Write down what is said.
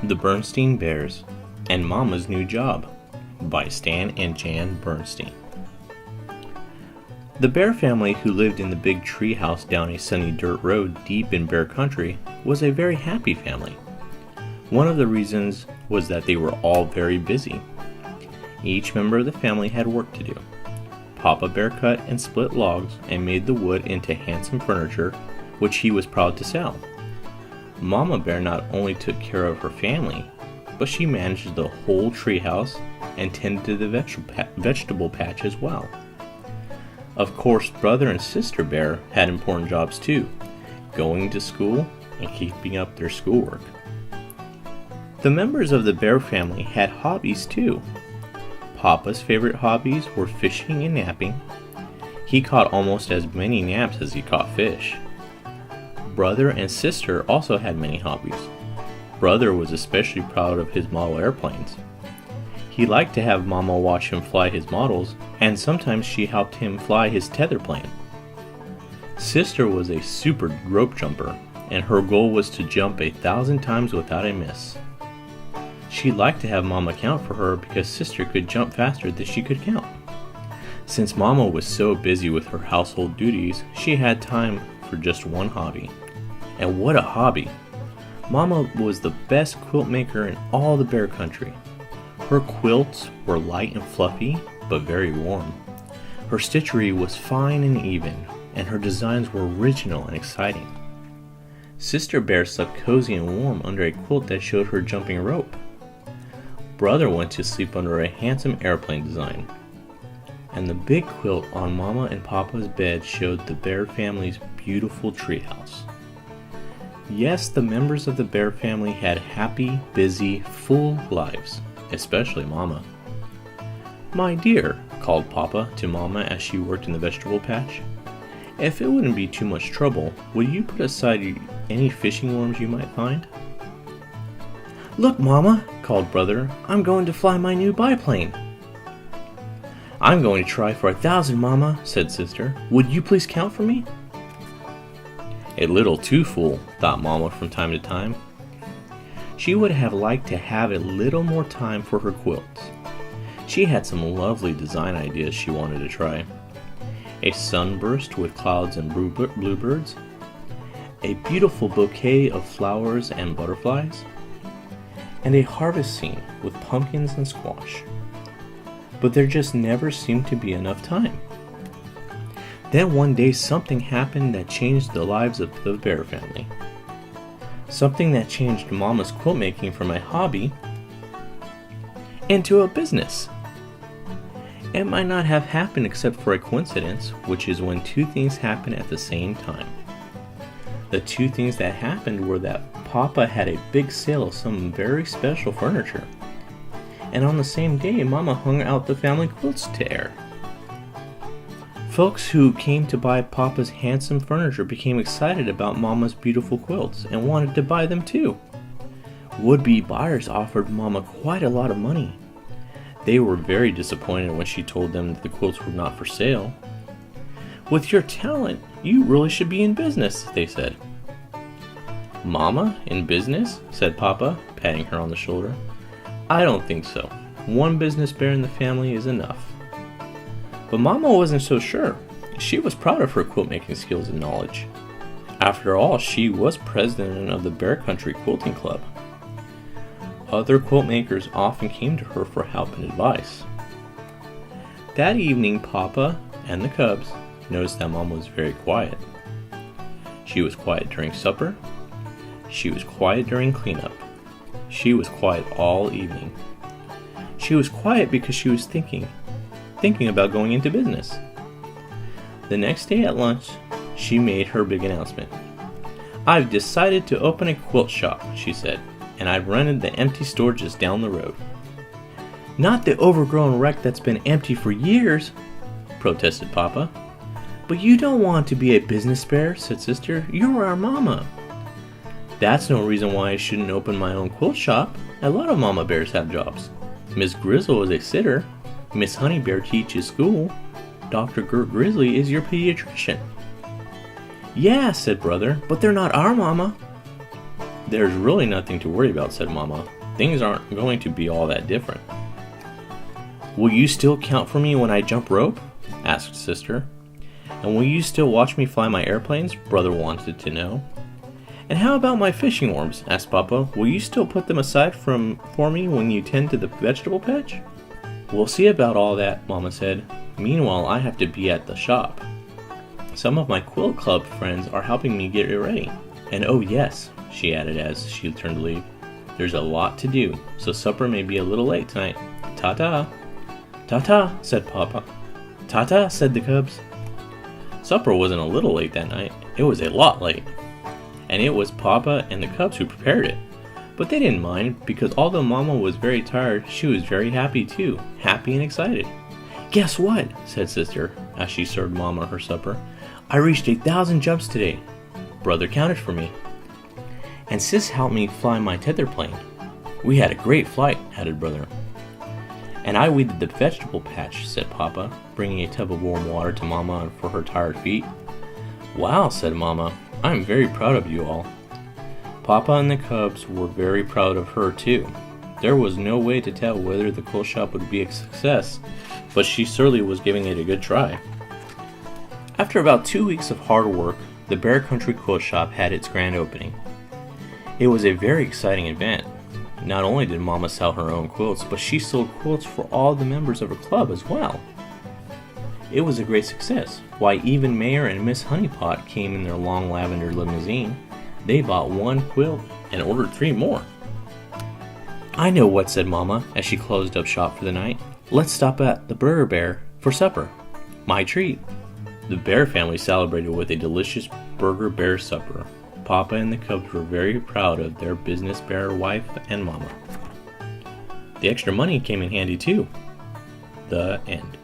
The Berenstain Bears and Mama's New Job by Stan and Jan Berenstain. The bear family who lived in the big tree house down a sunny dirt road deep in bear country was a very happy family. One of the reasons was that they were all very busy. Each member of the family had work to do. Papa Bear cut and split logs and made the wood into handsome furniture, which he was proud to sell. Mama Bear not only took care of her family, but she managed the whole treehouse and tended to the vegetable patch as well. Of course, Brother and Sister Bear had important jobs too, going to school and keeping up their schoolwork. The members of the bear family had hobbies too. Papa's favorite hobbies were fishing and napping. He caught almost as many naps as he caught fish. Brother and Sister also had many hobbies. Brother was especially proud of his model airplanes. He liked to have Mama watch him fly his models, and sometimes she helped him fly his tether plane. Sister was a super rope jumper, and her goal was to jump 1,000 times without a miss. She liked to have Mama count for her because Sister could jump faster than she could count. Since Mama was so busy with her household duties, she had time for just one hobby. And what a hobby! Mama was the best quilt maker in all the bear country. Her quilts were light and fluffy, but very warm. Her stitchery was fine and even, and her designs were original and exciting. Sister Bear slept cozy and warm under a quilt that showed her jumping rope. Brother went to sleep under a handsome airplane design. And the big quilt on Mama and Papa's bed showed the bear family's beautiful treehouse. Yes, the members of the bear family had happy, busy, full lives, especially Mama. "My dear," called Papa to Mama as she worked in the vegetable patch, "if it wouldn't be too much trouble, would you put aside any fishing worms you might find?" "Look, Mama," called Brother, "I'm going to fly my new biplane." "I'm going to try for 1,000, Mama," said Sister. "Would you please count for me?" A little too full, thought Mama from time to time. She would have liked to have a little more time for her quilts. She had some lovely design ideas she wanted to try. A sunburst with clouds and bluebirds, a beautiful bouquet of flowers and butterflies, and a harvest scene with pumpkins and squash. But there just never seemed to be enough time. Then one day something happened that changed the lives of the bear family. Something that changed Mama's quilt making from a hobby into a business. It might not have happened except for a coincidence, which is when two things happen at the same time. The two things that happened were that Papa had a big sale of some very special furniture, and on the same day Mama hung out the family quilts to air. Folks who came to buy Papa's handsome furniture became excited about Mama's beautiful quilts and wanted to buy them too. Would-be buyers offered Mama quite a lot of money. They were very disappointed when she told them that the quilts were not for sale. "With your talent, you really should be in business," they said. "Mama, in business?" said Papa, patting her on the shoulder. "I don't think so. One business bear in the family is enough." But Mama wasn't so sure. She was proud of her quilt making skills and knowledge. After all, she was president of the Bear Country Quilting Club. Other quilt makers often came to her for help and advice. That evening, Papa and the cubs noticed that Mama was very quiet. She was quiet during supper. She was quiet during cleanup. She was quiet all evening. She was quiet because she was thinking about going into business. The next day at lunch, she made her big announcement. "I've decided to open a quilt shop," she said, "and I've rented the empty store just down the road." "Not the overgrown wreck that's been empty for years," protested Papa. "But you don't want to be a business bear," said Sister. "You're our Mama." "That's no reason why I shouldn't open my own quilt shop. A lot of Mama Bears have jobs. Miss Grizzle is a sitter. Miss Honey Bear teaches school. Dr. Gert Grizzly is your pediatrician." "Yeah," said Brother, "but they're not our Mama." There's really nothing to worry about, said Mama. Things aren't going to be all that different. Will you still count for me when I jump rope? Asked Sister. And will you still watch me fly my airplanes? Brother wanted to know. And how about my fishing worms? Asked Papa. Will you still put them aside for me when you tend to the vegetable patch? We'll see about all that, Mama said. Meanwhile, I have to be at the shop. Some of my quilt club friends are helping me get it ready. And oh yes, she added as she turned to leave, there's a lot to do, so supper may be a little late tonight. Ta-ta. Ta-ta, said Papa. Ta-ta, said the cubs. Supper wasn't a little late that night, it was a lot late. And it was Papa and the cubs who prepared it. But they didn't mind, because although Mama was very tired, she was very happy too, happy and excited. Guess what? Said Sister, as she served Mama her supper. I reached 1,000 jumps today. Brother counted for me. And Sis helped me fly my tether plane. We had a great flight, added Brother. And I weeded the vegetable patch, said Papa, bringing a tub of warm water to Mama for her tired feet. Wow, said Mama, I'm very proud of you all. Papa and the cubs were very proud of her too. There was no way to tell whether the quilt shop would be a success, but she certainly was giving it a good try. After about 2 weeks of hard work, the Bear Country Quilt Shop had its grand opening. It was a very exciting event. Not only did Mama sell her own quilts, but she sold quilts for all the members of her club as well. It was a great success. Why, even Mayor and Miss Honeypot came in their long lavender limousine. They bought 1 quilt and ordered 3 more. I know what, said Mama as she closed up shop for the night. Let's stop at the Burger Bear for supper. My treat. The Bear family celebrated with a delicious Burger Bear supper. Papa and the cubs were very proud of their business bear wife and Mama. The extra money came in handy too. The end.